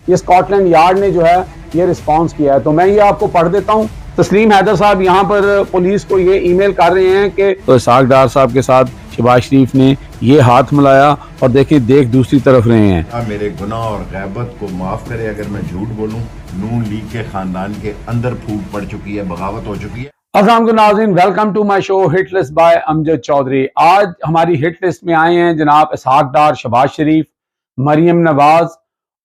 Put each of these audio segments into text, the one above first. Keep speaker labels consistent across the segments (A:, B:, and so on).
A: ये Scotland yard ने जो है ये रिस्पॉन्स किया है। तो मैं ये आपको पढ़ देता हूँ। तस्लीम हैदर साहब यहाँ पर पुलिस को ये ईमेल कर रहे हैं कि तो इसहाक डार साहब के साथ शहबाज शरीफ ने ये हाथ मिलाया और देखिए देख दूसरी तरफ रहे हैं।
B: मेरे गुनाह और गैबत को माफ करे अगर मैं झूठ बोलूं। नून लीग के खानदान के अंदर फूट पड़ चुकी है, बगावत हो चुकी है।
A: अस्सलाम नाज़रीन, welcome to my show hit list by Amjad Chaudhry. आज हमारी हिट लिस्ट में आए हैं जनाब इसहाक डार, शहबाज शरीफ, मरियम नवाज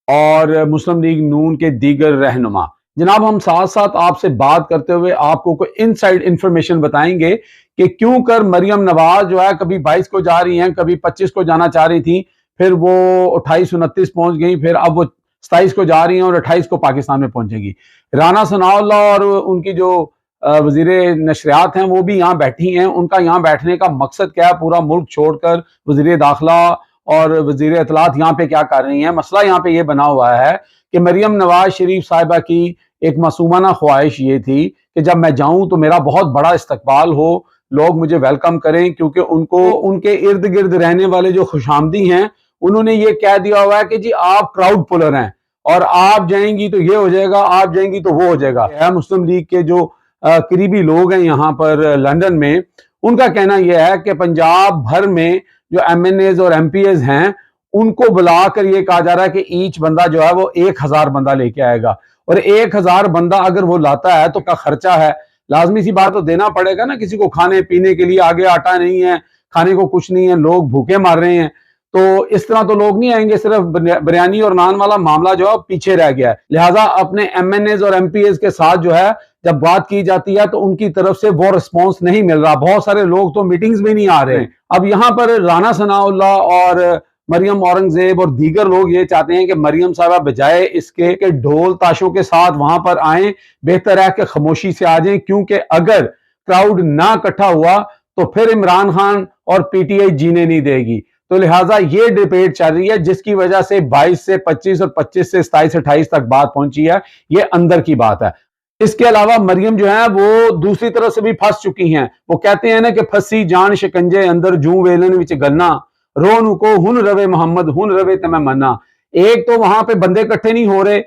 A: और मुस्लिम लीग नून के दीगर रहनुमा। जनाब हम साथ साथ आपसे बात करते हुए आपको कोई इनसाइड इंफॉर्मेशन बताएंगे कि क्यों कर मरियम नवाज जो है कभी 22 को जा रही हैं, कभी 25 को जाना चाह रही थी, फिर वो 28-29 पहुंच गई, फिर अब वो 27 को जा रही हैं और 28 को पाकिस्तान में पहुंचेगी। राना सनाउल्लाह और उनकी जो वजीर नशरियात हैं वो भी यहाँ बैठी हैं। उनका यहाँ बैठने का मकसद क्या है? पूरा मुल्क छोड़कर वजीर दाखिला और वजीर इत्तलात यहाँ पे क्या कर रही हैं? मसला यहाँ पे ये बना हुआ है कि मरियम नवाज शरीफ साहिबा की एक मासूमाना ख्वाहिश ये थी कि जब मैं जाऊं तो मेरा बहुत बड़ा इस्तकबाल हो, लोग मुझे वेलकम करें, क्योंकि उनको उनके इर्द गिर्द रहने वाले जो खुशामदी हैं उन्होंने ये कह दिया हुआ है कि जी आप क्राउड पुलर हैं और आप जाएंगी तो ये हो जाएगा, आप जाएंगी तो वो हो जाएगा। मुस्लिम लीग के जो करीबी लोग हैं यहाँ पर लंदन में, उनका कहना यह है कि पंजाब भर में जो MNAs और MPs हैं उनको बुलाकर ये कहा जा रहा है कि ईच बंदा जो है वो 1000 बंदा लेके आएगा, और 1000 बंदा अगर वो लाता है तो का खर्चा है, लाजमी सी बात तो देना पड़ेगा ना किसी को खाने पीने के लिए। आगे आटा नहीं है, खाने को कुछ नहीं है, लोग भूखे मर रहे हैं। तो इस तरह तो लोग नहीं आएंगे, सिर्फ बिरयानी और नान वाला मामला जो है पीछे रह गया है। लिहाजा अपने MNAs और MPs के साथ जो है जब बात की जाती है तो उनकी तरफ से वो रिस्पॉन्स नहीं मिल रहा। बहुत सारे लोग तो मीटिंग्स में नहीं आ रहे हैं। अब यहाँ पर राना सनाउल्लाह और मरियम औरंगजेब और दीगर लोग ये चाहते हैं कि मरियम साहबा बजाय इसके के ढोल ताशों के साथ वहां पर आए, बेहतर है कि खामोशी से आ जाएं, क्योंकि अगर क्राउड ना इकट्ठा हुआ तो फिर इमरान खान और PTI जीने नहीं देगी। तो लिहाजा ये डिबेट चल रही है जिसकी वजह से 22 से 25 और 25 से 27-28 तक बात पहुंची है। ये अंदर की बात है। इसके अलावा मरियम जो है वो दूसरी तरफ से भी फंस चुकी हैं। वो कहते हैं ना कि फंसी जान शिकंजे अंदर जू वेलन विच गन्ना, रोन को हुन रवे मोहम्मद हुन रवे तमें मन्ना। एक तो वहां पे बंदे इकट्ठे नहीं हो रहे,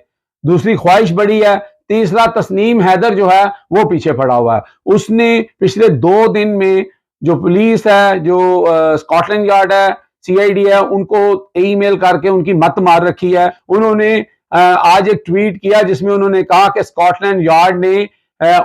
A: दूसरी ख्वाहिश बड़ी है, तीसरा तस्नीम हैदर जो है वो पीछे पड़ा हुआ है। उसने पिछले 2 दिन में जो पुलिस है, जो स्कॉटलैंड यार्ड है, CID है, उनको ईमेल करके उनकी मत मार रखी है। उन्होंने आज एक ट्वीट किया जिसमें उन्होंने कहा कि स्कॉटलैंड यार्ड ने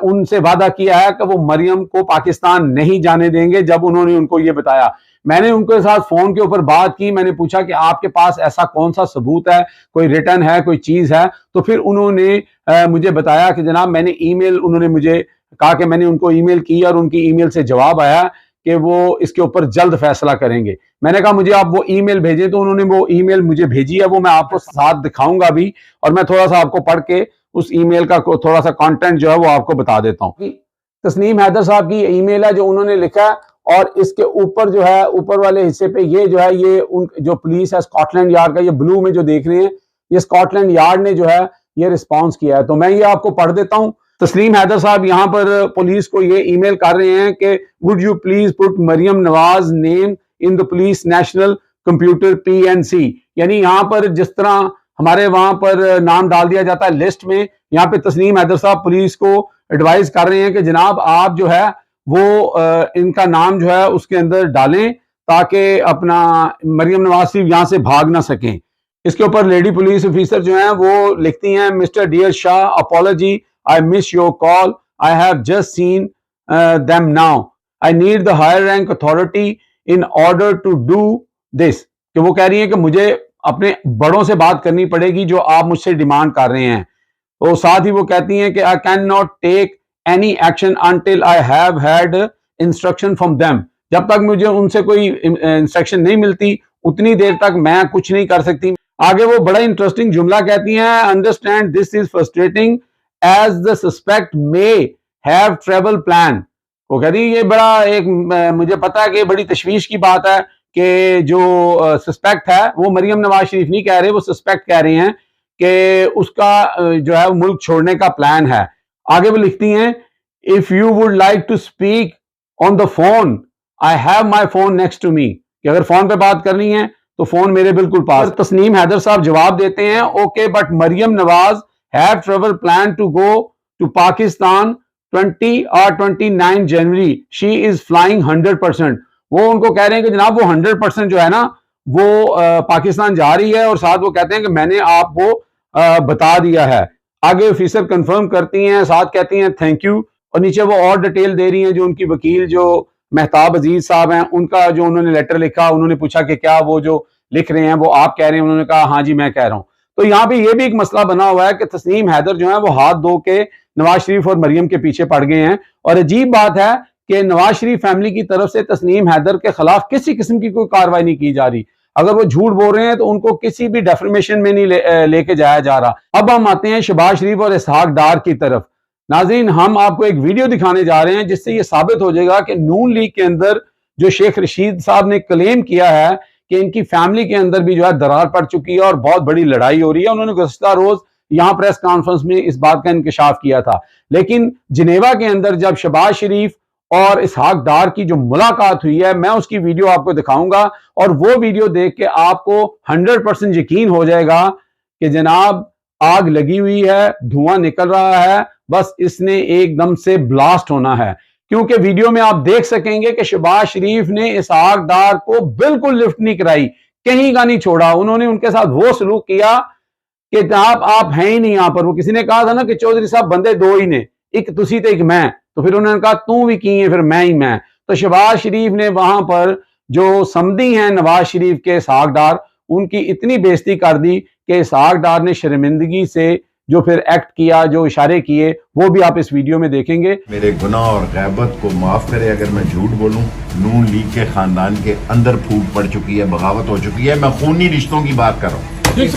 A: उनसे वादा किया है कि वो मरियम को पाकिस्तान नहीं जाने देंगे। जब उन्होंने उनको ये बताया, मैंने उनके साथ फोन के ऊपर बात की, मैंने पूछा कि आपके पास ऐसा कौन सा सबूत है, कोई रिटर्न है, कोई चीज है? तो फिर उन्होंने मुझे बताया कि जनाब मैंने ईमेल, उन्होंने मुझे कहा कि मैंने उनको ईमेल की और उनकी ईमेल से जवाब आया कि वो इसके ऊपर जल्द फैसला करेंगे। मैंने कहा मुझे आप वो ईमेल भेजें, तो उन्होंने वो ईमेल मुझे भेजी है, वो मैं आपको साथ दिखाऊंगा भी, और मैं थोड़ा सा आपको पढ़ के उस ईमेल का थोड़ा सा कंटेंट जो है वो आपको बता देता हूँ। तस्नीम हैदर साहब की ईमेल है जो उन्होंने लिखा है, और इसके ऊपर जो है ऊपर वाले हिस्से पे ये जो है ये उन जो पुलिस है स्कॉटलैंड यार्ड का, ये ब्लू में जो देख रहे हैं, ये स्कॉटलैंड यार्ड ने जो है ये रिस्पॉन्स किया है। तो मैं ये आपको पढ़ देता हूँ। तस्लीम हैदर साहब यहाँ पर पुलिस को ये ईमेल कर रहे हैं कि would you please put Maryam Nawaz name in the police national computer PNC। यानी यहाँ पर जिस तरह हमारे वहां पर नाम डाल दिया जाता है लिस्ट में, यहाँ पे तस्लीम हैदर साहब पुलिस को एडवाइस कर रहे हैं कि जनाब आप जो है वो इनका नाम जो है उसके अंदर डालें ताकि अपना मरियम नवाज शरीफ यहाँ से भाग ना सकें। इसके ऊपर लेडी पुलिस ऑफिसर जो है वो लिखती हैं, Mister dear Shah, apology, I miss your call, I have just seen them now, I need the higher rank authority in order to do this. कि वो कह रही है कि मुझे अपने बड़ों से बात करनी पड़ेगी जो आप मुझसे डिमांड कर रहे हैं। तो साथ ही वो कहती हैं कि I can not take any action until I have had instruction from them. जब तक मुझे उनसे कोई इंस्ट्रक्शन नहीं मिलती उतनी देर तक मैं कुछ नहीं कर सकती। आगे वो बड़ा इंटरेस्टिंग जुमला कहती हैं, understand this is frustrating as the suspect may have travel plan. वो कह रही ये बड़ा एक, मुझे पता है कि बड़ी तशवीश की बात है कि जो सस्पेक्ट है वो मरियम नवाज शरीफ नहीं कह रहे, वो सस्पेक्ट कह रहे हैं कि उसका जो है मुल्क छोड़ने का प्लान है। आगे वो लिखती हैं, if you would like to speak on the phone I have my phone next to me. कि अगर फोन पे बात करनी है तो फोन मेरे बिल्कुल पास। तस्नीम हैदर साहब जवाब देते हैं, okay but Maryam Nawaz have travel plan to go to Pakistan 20 और 29 जनवरी, शी इज फ्लाइंग 100%। वो उनको कह रहे हैं कि जनाब वो 100% जो है ना वो पाकिस्तान जा रही है, और साथ वो कहते हैं कि मैंने आपको बता दिया है। आगे ऑफिसर कंफर्म करती हैं, साथ कहती हैं थैंक यू, और नीचे वो और डिटेल दे रही हैं जो उनकी वकील जो मेहताब अजीज साहब हैं उनका जो उन्होंने लेटर लिखा, उन्होंने पूछा कि क्या वो जो लिख रहे हैं वो आप कह रहे हैं, उन्होंने कहा हाँ जी मैं कह रहा हूं। तो यहाँ पे ये भी एक मसला बना हुआ है कि तस्नीम हैदर जो है वो हाथ धो के नवाज शरीफ और मरियम के पीछे पड़ गए हैं। और अजीब बात है कि नवाज शरीफ फैमिली की तरफ से तस्नीम हैदर के खिलाफ किसी किस्म की कोई कार्रवाई नहीं की जा रही। अगर वो झूठ बोल रहे हैं तो उनको किसी भी डेफर्मेशन में नहीं लेके जाया जा रहा। अब हम आते हैं शहबाज शरीफ और इसहाक डार की तरफ। नाज़रीन, हम आपको एक वीडियो दिखाने जा रहे हैं जिससे ये साबित हो जाएगा कि नून लीग के अंदर जो शेख रशीद साहब ने क्लेम किया है कि इनकी फैमिली के अंदर भी जो है दरार पड़ चुकी है और बहुत बड़ी लड़ाई हो रही है। उन्होंने गुज़श्ता रोज यहां प्रेस कॉन्फ्रेंस में इस बात का इंकशाफ किया था, लेकिन जिनेवा के अंदर जब शहबाज शरीफ और इसहाक डार की जो मुलाकात हुई है, मैं उसकी वीडियो आपको दिखाऊंगा, और वो वीडियो देख के आपको 100% यकीन हो जाएगा कि जनाब आग लगी हुई है, धुआं निकल रहा है, बस इसने एकदम से ब्लास्ट होना है। क्योंकि वीडियो में आप देख सकेंगे कि शहबाज शरीफ ने इसहाक डार को बिल्कुल लिफ्ट नहीं कराई, कहीं का नहीं छोड़ा। उन्होंने उनके साथ वो सलूक किया कि जनाब आप हैं ही नहीं यहां पर। वो किसी ने कहा था ना कि चौधरी साहब बंदे दो ही ने, एक तुसी ते एक मैं, तो फिर उन्होंने कहा तू भी की है, फिर मैं ही मैं। तो शहबाज शरीफ ने वहां पर जो समधी हैं नवाज शरीफ के इसहाक डार, उनकी इतनी बेइज्जती कर दी कि इसहाक डार ने शर्मिंदगी से जो फिर एक्ट किया, जो इशारे किए, वो भी आप इस वीडियो में देखेंगे।
B: मेरे गुनाह और गैबत को माफ करे अगर मैं झूठ बोलूं। नून लीग के खानदान के अंदर फूट पड़ चुकी है, बगावत हो चुकी है। मैं खूनी रिश्तों की बात कर रहा हूँ।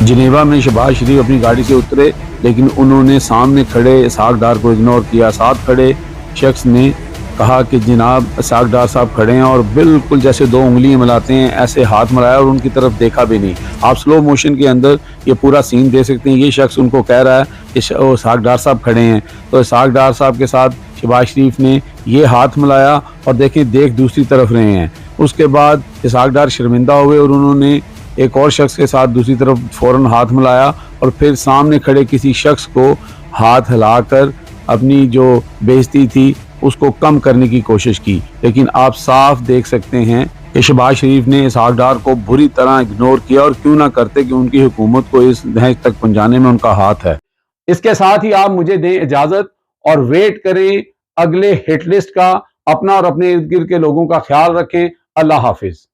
A: जिनेवा में शहबाज शरीफ अपनी गाड़ी से उतरे, लेकिन उन्होंने सामने खड़े इसहाक डार को इग्नोर किया। साथ खड़े शख्स ने कहा कि जनाब इसहाक डार साहब खड़े हैं, और बिल्कुल जैसे दो उंगलियां मिलाते हैं ऐसे हाथ मिलाया और उनकी तरफ देखा भी नहीं। आप स्लो मोशन के अंदर ये पूरा सीन देख सकते हैं। ये शख्स उनको कह रहा है कि इसहाक डार साहब खड़े हैं, तो इसहाक डार साहब के साथ शहबाज शरीफ ने ये हाथ मिलाया, और देखें देख दूसरी तरफ रहे हैं। उसके बाद इसहाक डार शर्मिंदा हुए और उन्होंने एक और शख्स के साथ दूसरी तरफ फौरन हाथ मिलाया, और फिर सामने खड़े किसी शख्स को हाथ हिलाकर अपनी जो बेइज्जती थी उसको कम करने की कोशिश की। लेकिन आप साफ देख सकते हैं कि शहबाज शरीफ ने इसहाक डार को बुरी तरह इग्नोर किया, और क्यों ना करते कि उनकी हुकूमत को इस नहज तक पहुंचाने में उनका हाथ है। इसके साथ ही आप मुझे दें इजाजत और वेट करें अगले हिट लिस्ट का। अपना और अपने इर्द गिर्द के लोगों का ख्याल रखें। अल्लाह हाफिज।